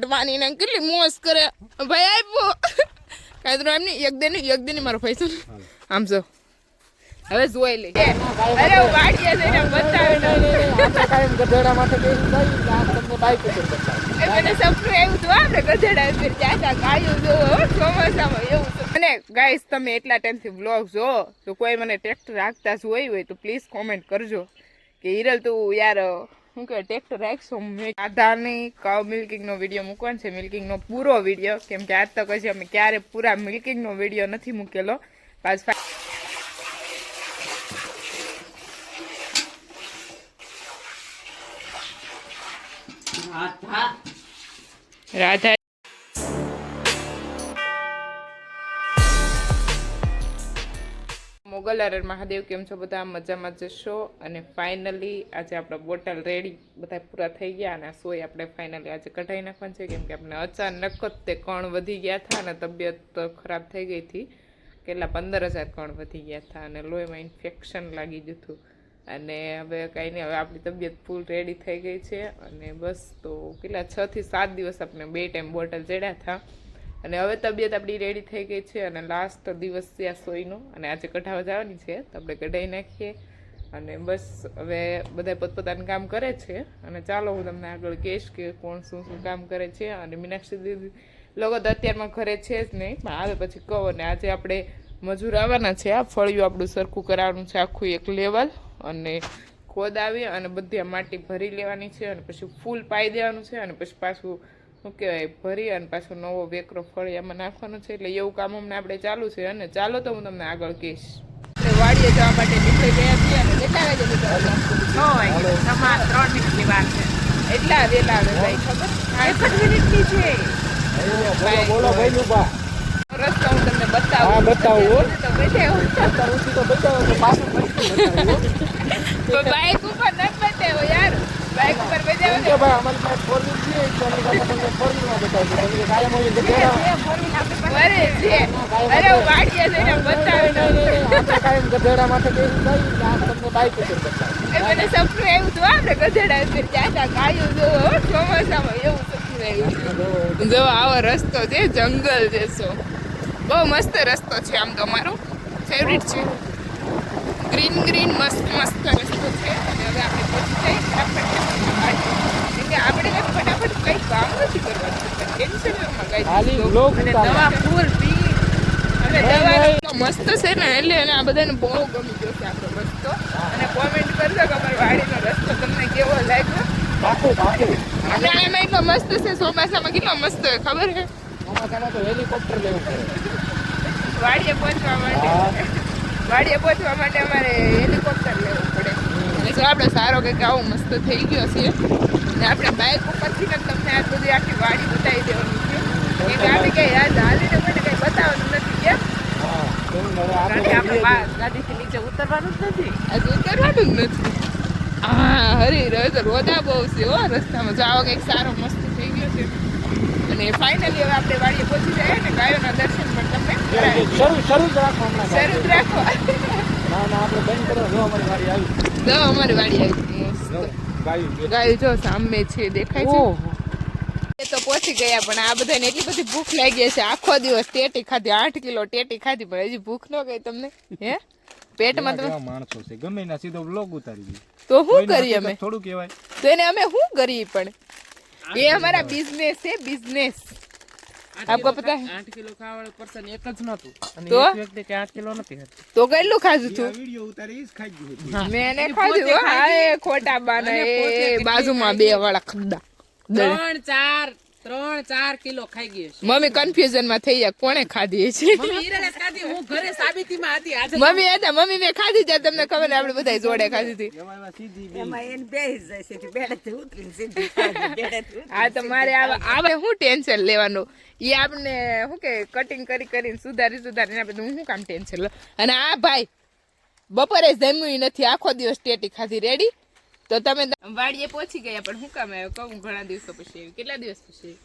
કાઢવાની ને કેટલી મોજ કરે ભાઈ આપ્યો કાંઈ તો એમ નહીં એક દે મારો પૈસો આમ જો હવે જોઈ લે અરે વાડીએ જઈને બતાવે ગધેડા માટે મને સપનું એવું હતું આપણે ગધેડા ચાચા ગાયું જો ચોમાસામાં એવું અને ગાઈસ તમે એટલા ટાઈમથી બ્લોગ જો તો કોઈ મને ટ્રેક્ટર રાખતા જોઈ હોય તો પ્લીઝ કોમેન્ટ કરજો કે હિરલ તું યાર શું કે ટ્રેક્ટર રાખશો આધારની કાઉ મિલ્કિંગનો વિડીયો મૂકવાનો છે મિલ્કિંગનો પૂરો વિડીયો કેમ કે આજ તક હજી અમે ક્યારે પૂરા મિલ્કિંગનો વિડીયો નથી મૂકેલો પાછ રાધા મોગલ મહાદેવ કેમ છો બધા મજામાં જશો અને ફાઇનલી આજે આપણા બોટલ રેડી બધા પૂરા થઈ ગયા અને સોય આપણે ફાઇનલી આજે કઢાઈ નાખવાનું છે કેમ કે આપણે અચાનક જ તે કણ વધી ગયા હતા અને તબિયત ખરાબ થઈ ગઈ હતી કેટલા 15,000 કણ વધી ગયા હતા અને લોહીમાં ઇન્ફેક્શન લાગી ગયું હતું અને હવે કાંઈ નહીં હવે આપણી તબિયત ફૂલ રેડી થઈ ગઈ છે અને બસ તો કેટલા 6 થી 7 દિવસ આપણે 2 ટાઈમ બોટલ ચડ્યા હતા અને હવે તબિયત આપણી રેડી થઈ ગઈ છે અને લાસ્ટ દિવસ છે આ સોયનો અને આજે કઢાવા જવાની છે તો આપણે કઢાઈ નાખીએ અને બસ હવે બધા પોતપોતાનું કામ કરે છે અને ચાલો હું તમને આગળ કહીશ કે કોણ શું શું કામ કરે છે અને મીનાક્ષી દીદી લોકો તો અત્યારમાં ઘરે છે જ નહીં પણ આવે પછી કહો અને આજે આપણે મજૂર આવવાના છે આ ફળિયું આપણું સરખું કરાવવાનું છે આખું એક લેવલ અને ખોદાવી અને બધી માટી ભરી લેવાની છે અને પછી ફૂલ પાઈ દેવાનું છે અને પછી પાછું શું કહેવાય ભરી અને પાછો નવો વેકરો ફળિયામાં નાખવાનો છે એટલે એવું કામ અમને આપણે ચાલુ છે અને ચાલો તો હું તમને આગળ કહીશ વાડીએ જવા માટે નીકળી ગયા છીએ અને કેટલા વાગે નીકળવાનું 3 મિનિટની વાર છે એટલા વેલા આવે ભાઈ ખબર 1 મિનિટની છે બોલો ભાઈ ઉભા રસ્તો હું તમને બતાવું બતાવું તો બતાવું તો બાઈક ઉપર ન બતાવો યાર બાઈક ઉપર બજાવો કે ભાઈ અમારી પાસે ફોર વ્હીલ છે એટલે તમને ફોર વ્હીલમાં બતાવું તમને કાયમ હોય તો અરે છે અરે વાડીએ જઈને બતાવે આપણે કાયમ ગધેડા માટે કઈ નહીં આ તમને બાઈક ઉપર બતાવું એ મને સપનું એવું હતું આપણે ગધેડા ઉપર ચાચા ગાયું જો ચોમાસામાં એવું સપનું આવ્યું જો આવો રસ્તો છે જંગલ જેસો બહુ મસ્ત રસ્તો છે આમ તો અમારો ફેવરિટ છે ગ્રીન મસ્ત રસ્તો છે અને હવે આપણે પહોંચી જઈએ આપણે ફટાફટ કંઈ કામ નથી કરવાનું ટેન્શનમાં અને દવા ફૂલ પી અને દવા મસ્ત છે ને એટલે આ બધાને બહુ ગમી ગયો છે આપણો રસ્તો અને કોમેન્ટ કરજો કે અમારી વાડીનો રસ્તો તમને કેવો લાગ્યો આપણે એમાં એટલો મસ્ત છે ચોમાસામાં કેટલો મસ્ત હોય ખબર છે ચોમાસામાં તો હેલિકોપ્ટર લેવું પડે વાડીએ પહોંચવા માટે અમારે હેલિકોપ્ટર લેવું પડે એટલે જો આપણે સારો કંઈક આવો મસ્ત થઈ ગયો છે ને આપણે બાઇક ઉપરથી ને તમને આ બધી આખી વાડી બતાવી દેવાની છે કે આપણે કંઈ હાલીને મને કંઈ બતાવવાનું નથી કેમ આપણે ગાડીથી નીચે ઉતરવાનું જ નથી આજે ઉતરવાનું જ નથી હા હરી રહ્યો તો રોદા બહુ છે હો રસ્તામાં જો આવો કંઈક સારો મસ્ત થઈ ગયો છે અને ફાઇનલી હવે આપણે વાડીએ પહોંચી જાય ને ગાયોના દર્શન પણ તમને શરૂ જ રાખો ના આપણે બંધ કરો જો અમારી વાડી આવી ગાયું જો સામે છે દેખાય છે એ તો પહોંચી ગયા પણ આ બધાને એટલી બધી ભૂખ લાગી છે આખો દિવસ ટેટી ખાધી 8 કિલો ટેટી ખાધી પણ હજી ભૂખ ન ગઈ તમને હે પેટમાં તમે માણસો છે ગમે ના સીધો બ્લોગ ઉતારી દે તો શું કરીએ અમે થોડું કહેવાય તો એને અમે શું કરીએ પણ ये हमारा बिजनेस है बिजनेस आपको पता है 8 किलो खावाळो पर्सन एक ज नतो અને એક વ્યક્તિ કે 8 કિલો નથી ખાતો તો કેટલું ખાધું તું વિડિયો ઉતારી ઈસ ખાઈ ગયું મેને ખાધું હા એ ખોટા બાના એ બાજુમાં બે વાળા ખદ્દા 3-4 કિલો ખાઈ ગયો છે મમ્મી કન્ફ્યુઝન માં થઈ ગયા કોણે ખાધી છે મમ્મી ઈરલે ખાધી હું ઘરે સાબિતીમાં હતી આજે મમ્મી મે ખાધી છે તમને ખબર આપણે બધાય જોડે ખાધી હતી એમાં સીધી એમાં એન બેહી જાય છે બેડે ઉતરીને સીધી ખાધી આ તમારે આવે હું ટેન્શન લેવાનું ઈ આપણે શું કે કટિંગ કરીને સુધારીને આપણે હું કામ ટેન્શન લે અને આ ભાઈ બપોરે જમ્યું નથી આખો દિવસ ટેટી ખાધી રેડી તો તમે વાડીએ પહોંચી ગયા પણ હું કામ આવ્યો કહું ઘણા દિવસો પછી આવી કેટલા દિવસ પછી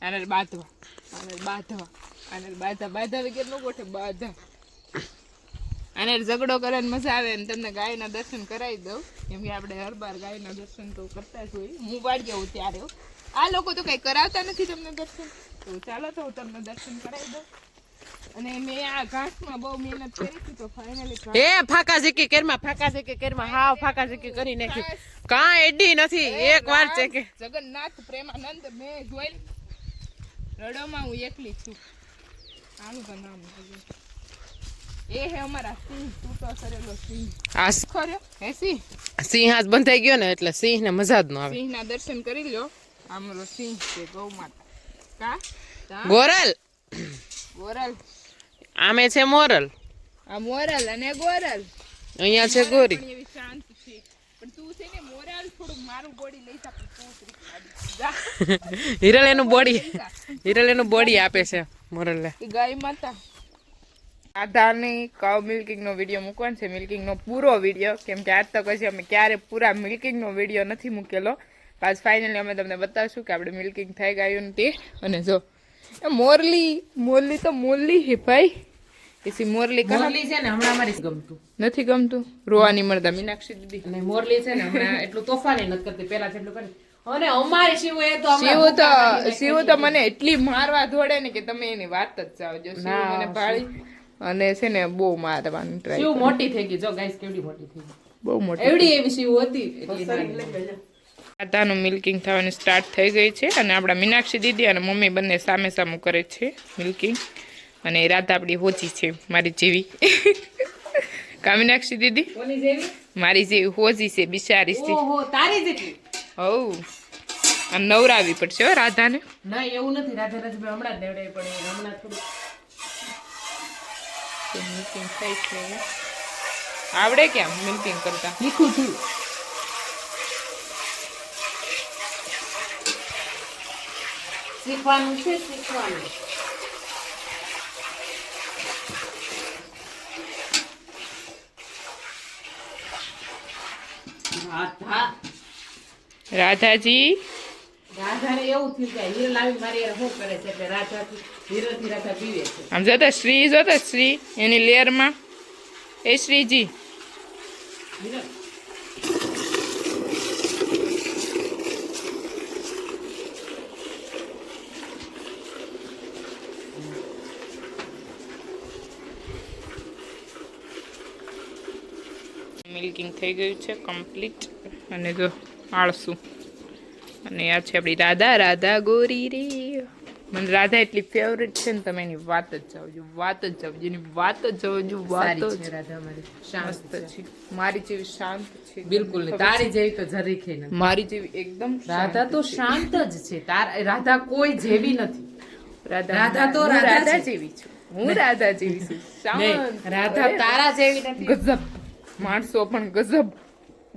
આને બાંધવા વગેરે નો ગોઠે બાંધા આને ઝઘડો કરવાની મજા આવે ને તમને ગાયના દર્શન કરાવી દઉં કેમ કે આપણે હર બાર ગાયના દર્શન તો કરતા જ હોય હું વાડીએ આવું ત્યારે આ લોકો તો કઈ કરાવતા નથી તમને દર્શન. તો ચાલો તો હું તમને દર્શન કરાવી દઉં. અને મેં આ ઘાસમાં બહુ મહેનત કરી હતી તો ફાઇનલી એ ફાકા ઝીકી કેરમાં હાવ ફાકા ઝીકી કરી નાખી. કાં એડી નથી એક વાર છે કે જગન્નાથ પ્રેમાનંદ મેં જોઈ રડોમાં હું એકલી છું. આનું તો નામ એ હે અમારા સિંહ તૂટો સરેલો સિંહ. આ ખર્યો હે સિંહ. સિંહ હાથ બંધાઈ ગયો ને એટલે સિંહ ને મજા જ ન આવે. સિંહના દર્શન કરી લ્યો. આમરો સિંહ છે ગૌ માતા. ગોરલ ગોરલ આમે છે મોરલ. આ મોરલ અને ગોરલ. અહીંયા છે ગોરી. પણ એવી શાંત છે. પણ તું છે ને મોરલ થોડું મારું બોડી લઈ જા. હિરલ એનું બોડી આપે છે મોરલ ને. એ ગાય માતા. રાધાની કાઉ મિલ્કિંગ નો વિડીયો મૂકવાનો છે. મિલ્કિંગ નો પૂરો વિડીયો. કેમ કે આજ તો કશું અમે ક્યારે પૂરા મિલ્કિંગ નો વિડીયો નથી મૂકેલો. પાછ ફાઇનલી અમે તમને બતાવશું કે આપણે મિલ્કિંગ થઈ ગયું તે. અને જો મોરલી તો મોરલી હે ભાઈ. એસી મોરલી મોરલી છે ને હમણાં અમારી ગમતું નથી ગમતું. રોવાની મળતા મીનાક્ષી દીદી. અને મોરલી છે ને હમણાં એટલું તોફાની નથી કરતી પેલા જેટલું કરે. અને અમારી શિવ એ તો શિવ તો મને એટલી મારવા દોડે ને કે તમે એની વાત જ જાઓ. જો શિવ મને ભાળી અને છે ને બહુ મારવાનું ટ્રાય. શિવ મોટી થઈ ગઈ. જો ગાઈસ કેવડી મોટી થઈ ગઈ. બહુ મોટી. એવડી એવી શિવ હતી એટલી. રાધાનું મિલ્કિંગ થવાની સ્ટાર્ટ થઈ ગઈ છે. અને આપણા મીનાક્ષી દીદી અને મમ્મી બંને સામે સામું કરે છે મિલ્કિંગ. અને રાધા આપણી હોચી છે મારી જેવી. કા મીનાક્ષી દીદી કોની જેવી? મારી જેવી હોચી છે બિચારી છે. ઓહો તારી જેટલી. હઉ આ નવરાવી પડશે હો રાધાને. ના એવું નથી. રાધા રજભાઈ હમણાં જ દેવડાવી પડે. હમણાં થોડું મિલ્કિંગ થઈ છે. આવડે કેમ મિલ્કિંગ કરતા? શીખું છું. શીખવાનું છે શીખવાનું. રાધાજી રાધાને એવું થયું કે હીરો લાવી મારી યાર શું કરે છે એટલે રાધાથી હીરોથી રાધા પીવે છે. આમ જોતા શ્રી જોતા શ્રી એની લેરમાં. એ શ્રીજી હીરો મિલ્કિંગ થઈ ગયું છે કમ્પ્લીટ. અને જો આળસું. અને આ છે આપણી રાધા ગોરી રે. મને રાધા એટલી ફેવરેટ છે ને તમે એની વાત જ જાવજો. એની વાત જ જાવજો. વાતો છે રાધા મારી શાંત છે. મારી જેવી શાંત છે બિલકુલ નહીં. તારી જેવી તો જરીકે નથી. મારી જેવી એકદમ રાધા તો શાંત જ છે. રાધા કોઈ જેવી નથી. રાધા તો રાધા જેવી છું. હું રાધા જેવી છું. શાંત. રાધા તારા જેવી નથી. ગજબ માણસો પણ ગજબ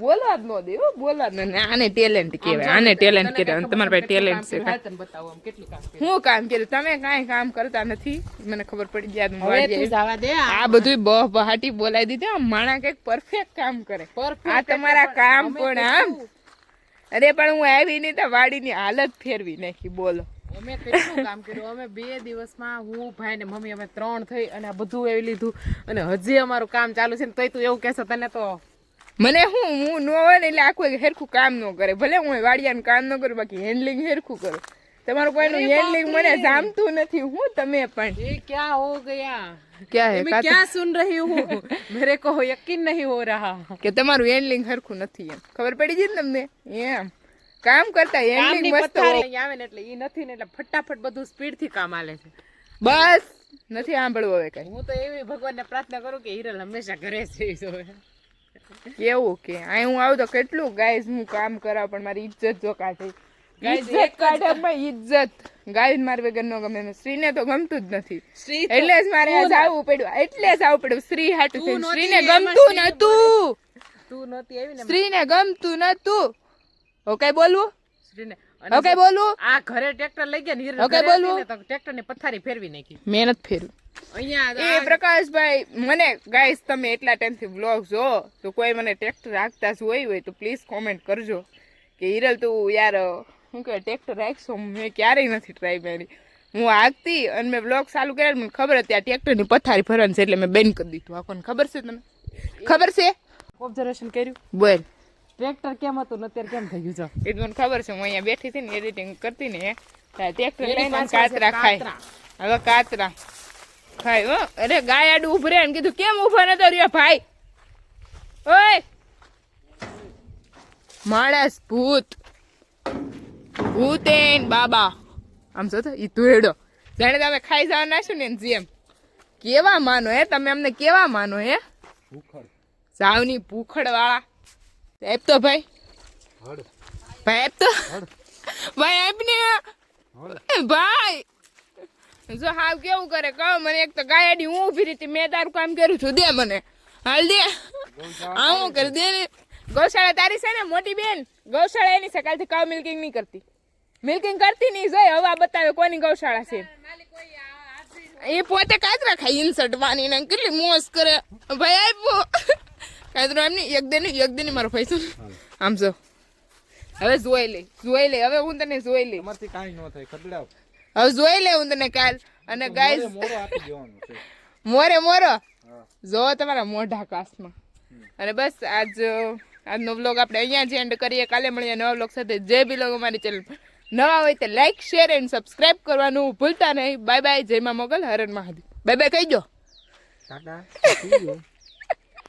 બોલવા જ ન દે. બોલવા જ ન. આને ટેલેન્ટ કહેવાય. આને ટેલેન્ટ કહેવાય. તમારા પાસે ટેલેન્ટ છે. બતાવો કેટલું કામ હું કામ કર્યું? તમે કાંઈ કામ કરતા નથી. મને ખબર પડી જાય. જવા દે. આ બધું બહાટી બોલાવી દીધું. આમ માણા કઈક પરફેક્ટ કામ કરે. આ તમારા કામ પણ આમ. અરે પણ હું આવી નહીં તો વાડીની હાલત ફેરવી નાખી. બોલો અમે કેટલું કામ કર્યું. અમે 2 દિવસમાં હું ભાઈ ને મમ્મી અમે 3 થઈ અને આ બધું એવી લીધું. અને હજી અમારું કામ ચાલુ છે ને તોય તું એવું કહેશો તને તો મને હું ન હોય ને એટલે આખું હેરખું કામ ન કરે. ભલે હું વાડિયાનું કામ ન કરું બાકી હેન્ડલિંગ હેરખું કરું. તમારું કોઈનું હેન્ડલિંગ મને જામતું નથી. હું તમે પણ ये क्या हो गया? क्या है? मैं क्या सुन रही हूँ? मेरे को यकीन नहीं हो रहा કે તમારું હેન્ડલિંગ હરખું નથી. એમ ખબર પડી ગઈ ને તમને? એમ કામ કરતા હેન્ડલિંગ મસ્ત આવે ને એટલે ઈ નથી ને એટલે ફટાફટ બધું સ્પીડ થી કામ આલે છે. બસ નથી સાંભળવું હવે કઈ. હું તો એવી ભગવાનને પ્રાર્થના કરું કે હિરલ હંમેશા ઘરે જ રહે. કેવું કે અહીં હું આવું તો કેટલું ગાઈસ હું કામ કરાવ પણ મારી ઇજ્જત જો કાઢે. ગાઈસ ઇજ્જત કાઢે ઇજ્જત. ગાય માર વગર નો ગમે. શ્રીને તો ગમતું જ નથી. એટલે જ મારે આવવું પડ્યું. શ્રી હાટું થઈને. શ્રીને ગમતું નતું. તું નહોતી આવી ને શ્રીને ગમતું નતું. ઓકે બોલવું? શ્રીને ઓકે બોલવું? આ ઘરે ટ્રેક્ટર લઈ ગયા ને હિરલ ઓકે બોલવું? તો ટ્રેક્ટર ની પથારી ફેરવી નાખી. મહેનત ફેરવી. અહીંયા એ પ્રકાશભાઈ મને ગાઈસ તમે એટલા ટાઈમથી વ્લોગ જો તો કોઈ મને ટ્રેક્ટર રાખતા જોઈ હોય તો પ્લીઝ કોમેન્ટ કરજો કે હિરલ તું યાર શું કહેવાય ટ્રેક્ટર રાખશો. મેં ક્યારેય નથી ટ્રાય મારી. હું આગતી અને મેં વ્લોગ ચાલુ કર્યા મને ખબર હતી આ ટ્રેક્ટરની પથારી ફરવાની છે એટલે મેં બેન કરી દીધું. આ કોને ખબર છે? તને ખબર છે? ઓબ્ઝર્વેશન કર્યું? બોલ. ટ્રેક્ટર કેમ હતું ને અત્યારે કેમ થઈ ગયું છે એ તો મને ખબર છે. હું અહીંયા બેઠી હતી ને એડિટિંગ કરતી ને ટ્રેક્ટર એની લઈને પાછળ છે કાતરા ખાય. કાતરા. હવે કાતરા ખાય હો. અરે ગાય આડું ઉભરે ને કીધું કેમ ઉભા નતો રહ્યો ભાઈ? ઓય માણસ ભૂત ભૂતેન બાબા આમ જો તો ઈ તુએડો જાણે તમે ખાઈ જવા નાખ્યું ને જેમ. કેવા માનો હે તમે? અમને કેવા માનો હે? સાવની ભૂખડ વાળા. એપ તો ભાઈ ભાઈ એપ તો ભાઈ એપ ને ભાઈ જો હાવ કેવું કરે કહો મને. એક તો ગાયડી હું ઊભી રહી મેં તારું કામ કર્યું છું. દે મને હાલ દે. આવું કરી દે ને. ગૌશાળા તારી છે ને મોટી બેન? ગૌશાળા એની છે. કાલથી કાવ મિલ્કિંગ નહીં કરતી. મિલ્કિંગ કરતી નહીં. જોઈ હવા બતાવે કોની ગૌશાળા છે. એ પોતે કાતરા ખાઈ ઇન્સર્ટ વાની ને કેટલી મોજ કરે. ભાઈ આપ્યો કાતરો એમ નહીં. એક દિન મારો પૈસો આમ જો. હવે જોઈ લે હવે હું તને જોઈ લે. તમારથી કાંઈ ન થાય ખદડાવ. હવે જોઈ લે હું તને કાલ. અને ગાઈસ મોરો આપી દેવાનો છે. મોરો જો તમારા મોઢા કાસમાં. અને બસ આજનો વ્લોગ આપણે અહીંયા જ એન્ડ કરીએ. કાલે મળીએ નવા વ્લોગ સાથે. જે બી લોકો અમારી ચેનલ નવા હોય તો લાઈક શેર એન્ડ સબસ્ક્રાઇબ કરવાનું ભૂલતા નહીં. Bye bye. જય મા મોગલ. હર હર મહાદેવ. બાય બાય કહી દો. ટાટા.